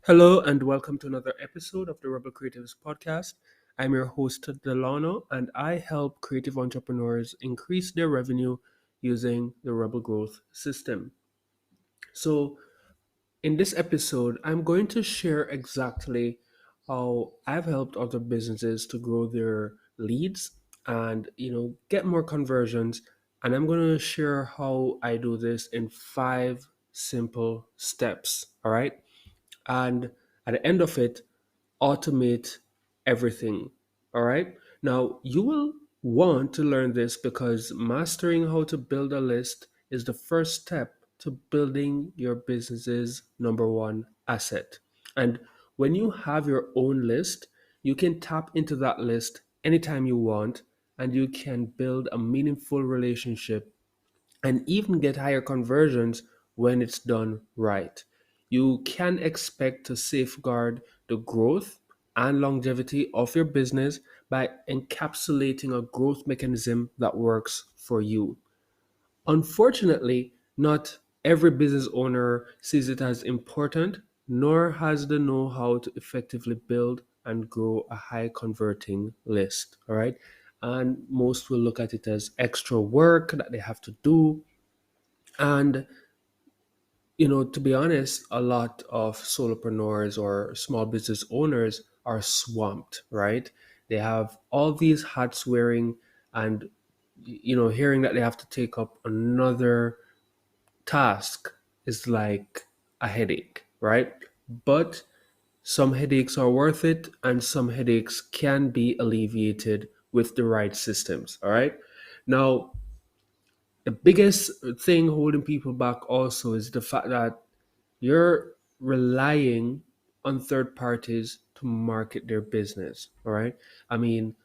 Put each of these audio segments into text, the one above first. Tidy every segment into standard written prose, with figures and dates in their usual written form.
Hello and welcome to another episode of the Rebel Creatives Podcast. I'm your host, Delano, and I help creative entrepreneurs increase their revenue using the Rebel Growth System. So, in this episode, I'm going to share exactly how I've helped other businesses to grow their leads and get more conversions. And I'm going to share how I do this in 5 simple steps. All right. And at the end of it, automate everything. All right. Now, you will want to learn this because mastering how to build a list is the first step to building your business's number one asset. And when you have your own list, you can tap into that list anytime you want and you can build a meaningful relationship and even get higher conversions when it's done right. You can expect to safeguard the growth and longevity of your business by encapsulating a growth mechanism that works for you. Unfortunately, not every business owner sees it as important, nor has the know how to effectively build and grow a high converting list. All right. And most will look at it as extra work that they have to do, and to be honest, a lot of solopreneurs or small business owners are swamped, right? They have all these hats wearing, and hearing that they have to take up another task is like a headache, right? But some headaches are worth it, and some headaches can be alleviated with the right systems, all right? Now, the biggest thing holding people back also is the fact that you're relying on third parties to market their business. All right. I mean,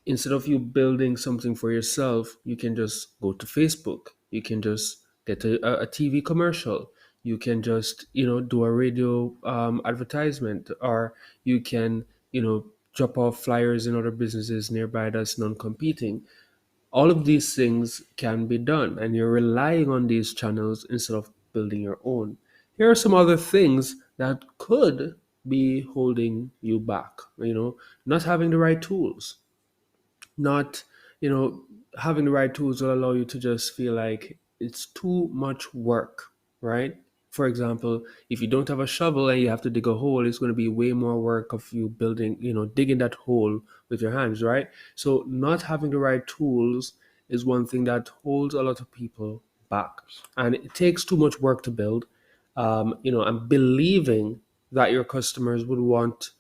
instead of you building something for yourself, you can just go to Facebook. You can just get a TV commercial. You can just, do a radio advertisement, or you can, drop off flyers in other businesses nearby that's non competing. All of these things can be done, and you're relying on these channels instead of building your own. Here are some other things that could be holding you back. Not having the right tools, not you know having the right tools will allow you to just feel like it's too much work, right? For example, if you don't have a shovel and you have to dig a hole, it's going to be way more work of you building, digging that hole with your hands, right? So not having the right tools is one thing that holds a lot of people back, and it takes too much work to build. And believing that your customers would want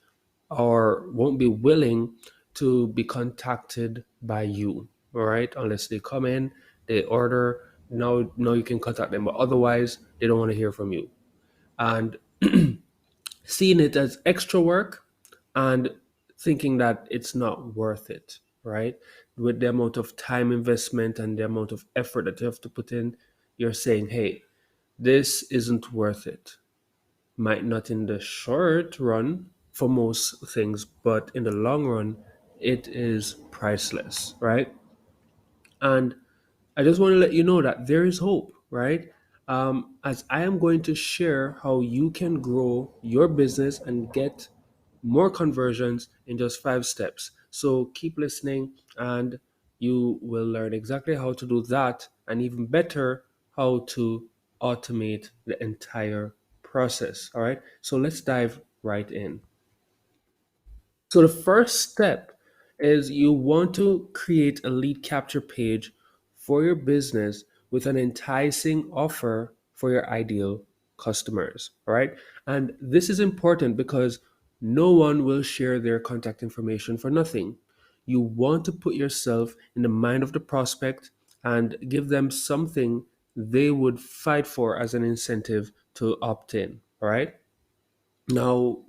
or won't be willing to be contacted by you, all right? Unless they come in, they order. Now you can contact them, but otherwise they don't want to hear from you. And seeing it as extra work and thinking that it's not worth it, right? With the amount of time investment and the amount of effort that you have to put in, you're saying, hey, this isn't worth it. Might not in the short run for most things, but in the long run, it is priceless, right? And I just want to let you know that there is hope, right? As I am going to share how you can grow your business and get more conversions in just 5 steps. So keep listening, and you will learn exactly how to do that, and even better, how to automate the entire process. All right. So let's dive right in. So the first step is you want to create a lead capture page for your business with an enticing offer for your ideal customers. All right. And this is important because no one will share their contact information for nothing. You want to put yourself in the mind of the prospect and give them something they would fight for as an incentive to opt in. All right. Now,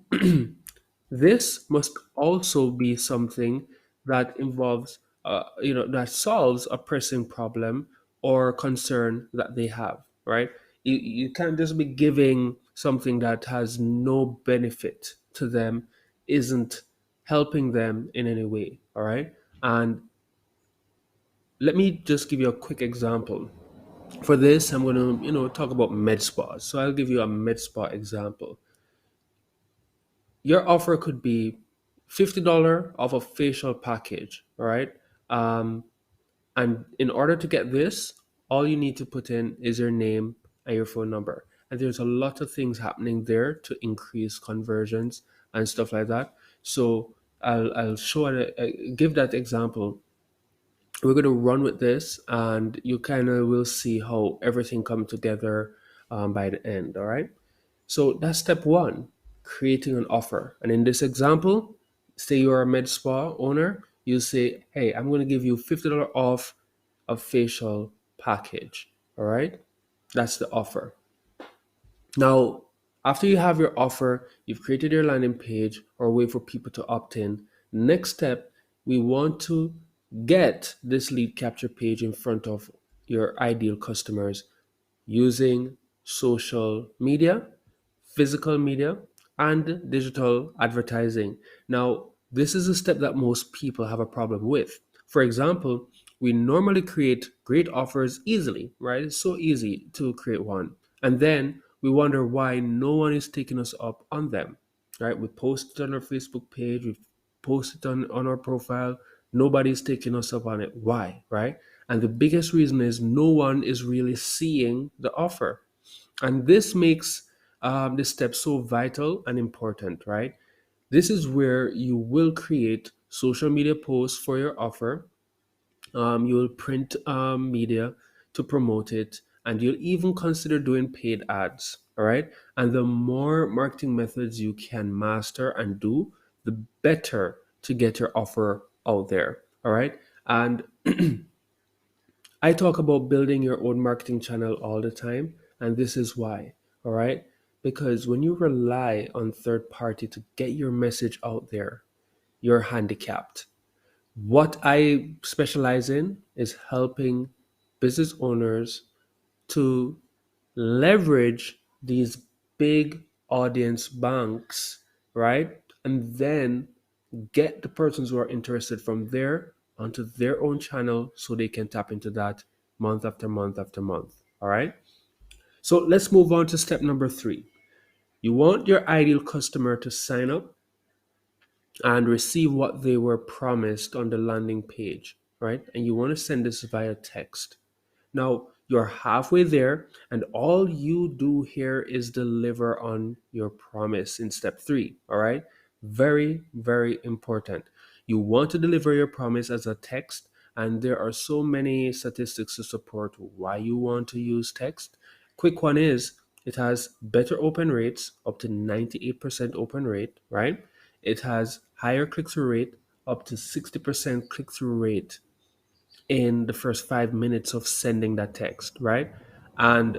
this must also be something that involves, that solves a pressing problem or concern that they have, right? You can't just be giving something that has no benefit to them, isn't helping them in any way, all right? And let me just give you a quick example. For this, I'm going to, talk about med spas. So I'll give you a med spa example. your offer could be $50 off a facial package, all right? Um, and in order to get this, all you need to put in is your name and your phone number. And there's a lot of things happening there to increase conversions and stuff like that. So I'll show give that example. We're going to run with this, and you kind of will see how everything come together by the end. All right. So that's step one, creating an offer. And in this example, say you're a med spa owner, you say, hey, I'm going to give you $50 off a facial package. All right. That's the offer. Now, after you have your offer, you've created your landing page or way for people to opt in. Next step, we want to get this lead capture page in front of your ideal customers using social media, physical media, and digital advertising. Now, this is a step that most people have a problem with. For example, we normally create great offers easily, right? It's so easy to create one. And then we wonder why no one is taking us up on them, right? We post it on our Facebook page, we post it on our profile. Nobody's taking us up on it. Why, right? And the biggest reason is no one is really seeing the offer. And this makes this step so vital and important, right? This is where you will create social media posts for your offer. You will print media to promote it, and you'll even consider doing paid ads. All right. And the more marketing methods you can master and do, the better to get your offer out there. All right. And I talk about building your own marketing channel all the time, and this is why. All right. Because when you rely on third party to get your message out there, you're handicapped. What I specialize in is helping business owners to leverage these big audience banks, right? And then get the persons who are interested from there onto their own channel so they can tap into that month after month after month. All right. So let's move on to step number three. You want your ideal customer to sign up and receive what they were promised on the landing page, right? And you want to send this via text. Now, you're halfway there, and all you do here is deliver on your promise in step three, all right? Very, very important. You want to deliver your promise as a text, and there are so many statistics to support why you want to use text. Quick one is it has better open rates, up to 98% open rate, right? It has higher click through rate, up to 60% click through rate in the first 5 minutes of sending that text, right? And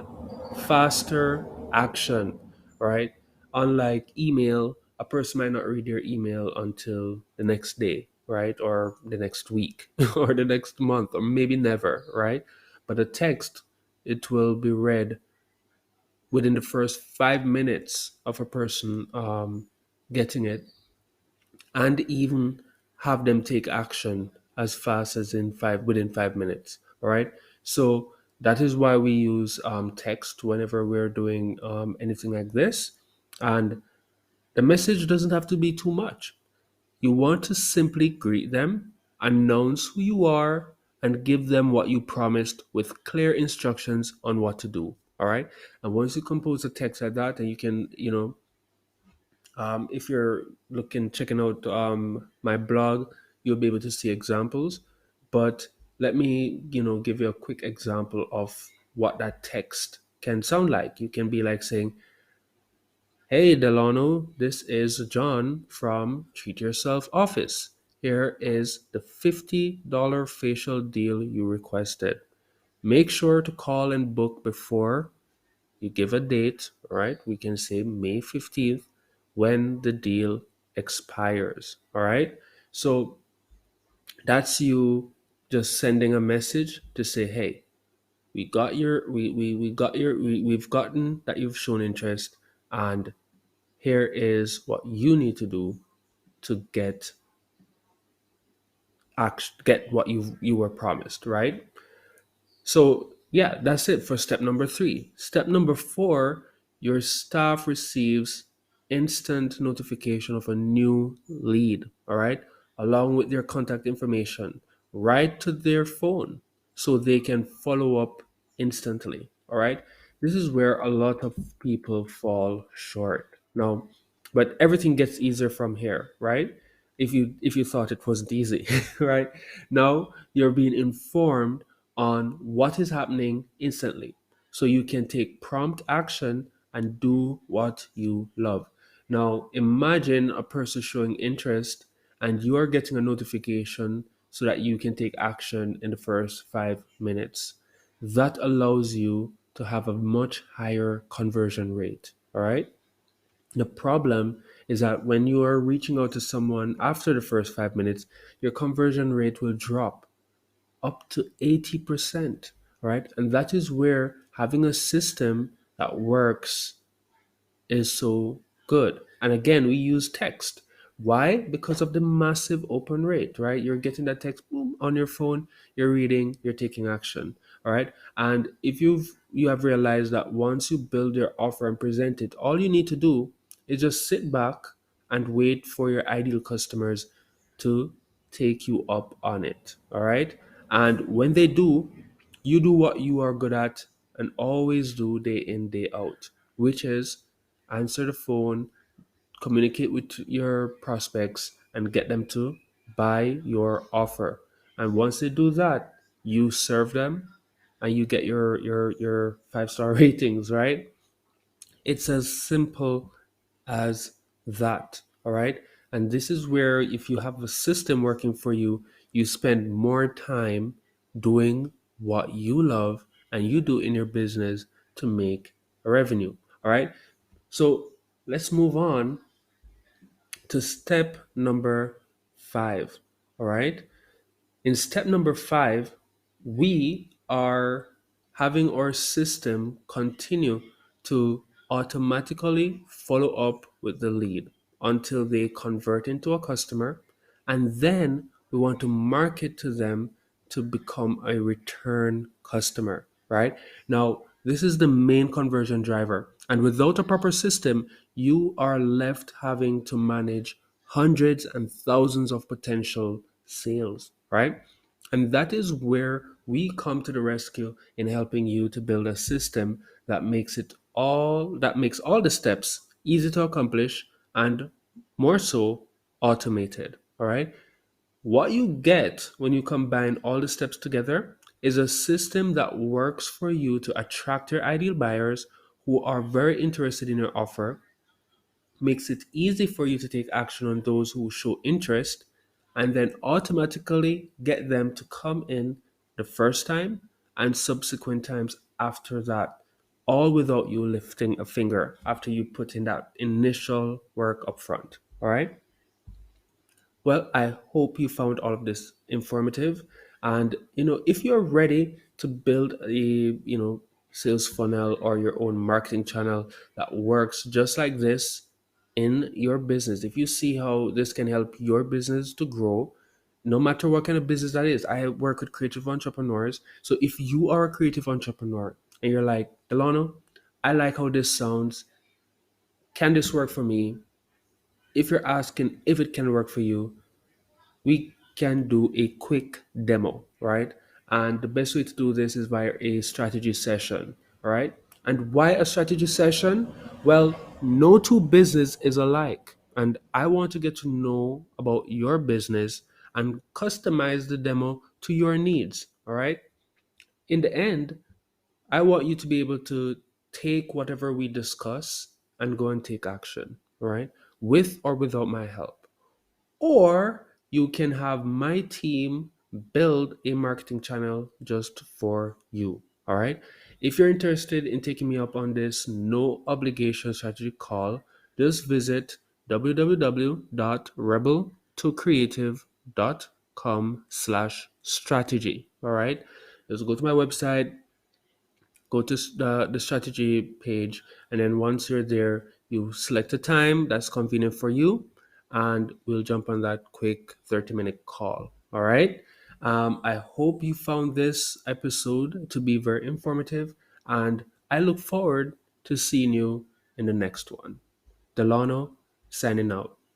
faster action, right? Unlike email, a person might not read your email until the next day, right? Or the next week, or the next month, or maybe never, right? But a text, it will be read within the first 5 minutes of a person getting it, and even have them take action as fast as in five within 5 minutes. All right. So that is why we use text whenever we're doing anything like this. And the message doesn't have to be too much. You want to simply greet them, announce who you are, and give them what you promised with clear instructions on what to do. All right. And once you compose a text like that, and you can, if you're checking out my blog, you'll be able to see examples. But let me, give you a quick example of what that text can sound like. You can be like saying, "Hey, Delano, this is John from Treat Yourself Office. Here is the $50 facial deal you requested. Make sure to call and book before you give a date, right? We can say May 15th when the deal expires, all right? So that's you just sending a message to say, hey, we've gotten that you've shown interest, and here is what you need to do to get what you were promised, right? So yeah, that's it for step number three. Step number four, your staff receives instant notification of a new lead, all right, along with their contact information right to their phone so they can follow up instantly, all right? This is where a lot of people fall short. Now, but everything gets easier from here, right? If you thought it wasn't easy, right? Now you're being informed on what is happening instantly so you can take prompt action and do what you love. Now, imagine a person showing interest and you are getting a notification so that you can take action in the first 5 minutes. That allows you to have a much higher conversion rate. All right. The problem is that when you are reaching out to someone after the first 5 minutes, your conversion rate will drop up to 80%. Right. And that is where having a system that works is so good. And again, we use text. Why? Because of the massive open rate, right? You're getting that text boom on your phone, you're reading, you're taking action. All right. And if you have realized that once you build your offer and present it, all you need to do is just sit back and wait for your ideal customers to take you up on it. All right. And when they do, you do what you are good at and always do day in, day out, which is answer the phone, communicate with your prospects, and get them to buy your offer. And once they do that, you serve them and you get your 5-star ratings, right? It's as simple as that. All right. And this is where, if you have a system working for you, you spend more time doing what you love and you do in your business to make a revenue. All right. So let's move on to step number 5. All right. In step number 5, we are having our system continue to automatically follow up with the lead until they convert into a customer. And then we want to market to them to become a return customer, right? Now, this is the main conversion driver. And without a proper system, you are left having to manage hundreds and thousands of potential sales, right? And that is where we come to the rescue in helping you to build a system that makes all the steps easy to accomplish and more so automated. All right. What you get when you combine all the steps together is a system that works for you to attract your ideal buyers who are very interested in your offer, makes it easy for you to take action on those who show interest, and then automatically get them to come in the first time and subsequent times after that, all without you lifting a finger after you put in that initial work up front. All right. Well, I hope you found all of this informative. And, if you're ready to build a, sales funnel or your own marketing channel that works just like this in your business, if you see how this can help your business to grow, no matter what kind of business that is, I work with creative entrepreneurs. So if you are a creative entrepreneur and you're like, Delano, I like how this sounds. Can this work for me? If you're asking if it can work for you, we can do a quick demo, right? And the best way to do this is via a strategy session, all right? And why a strategy session? Well, no two business is alike. And I want to get to know about your business and customize the demo to your needs, all right? In the end, I want you to be able to take whatever we discuss and go and take action, all right? With or without my help. Or you can have my team build a marketing channel just for you. All right. If you're interested in taking me up on this no obligation strategy call, just visit www.rebel2creative.com/strategy. All right. Just go to my website, go to the strategy page, and then once you're there, you select a time that's convenient for you, and we'll jump on that quick 30-minute call. All right. I hope you found this episode to be very informative, and I look forward to seeing you in the next one. Delano signing out.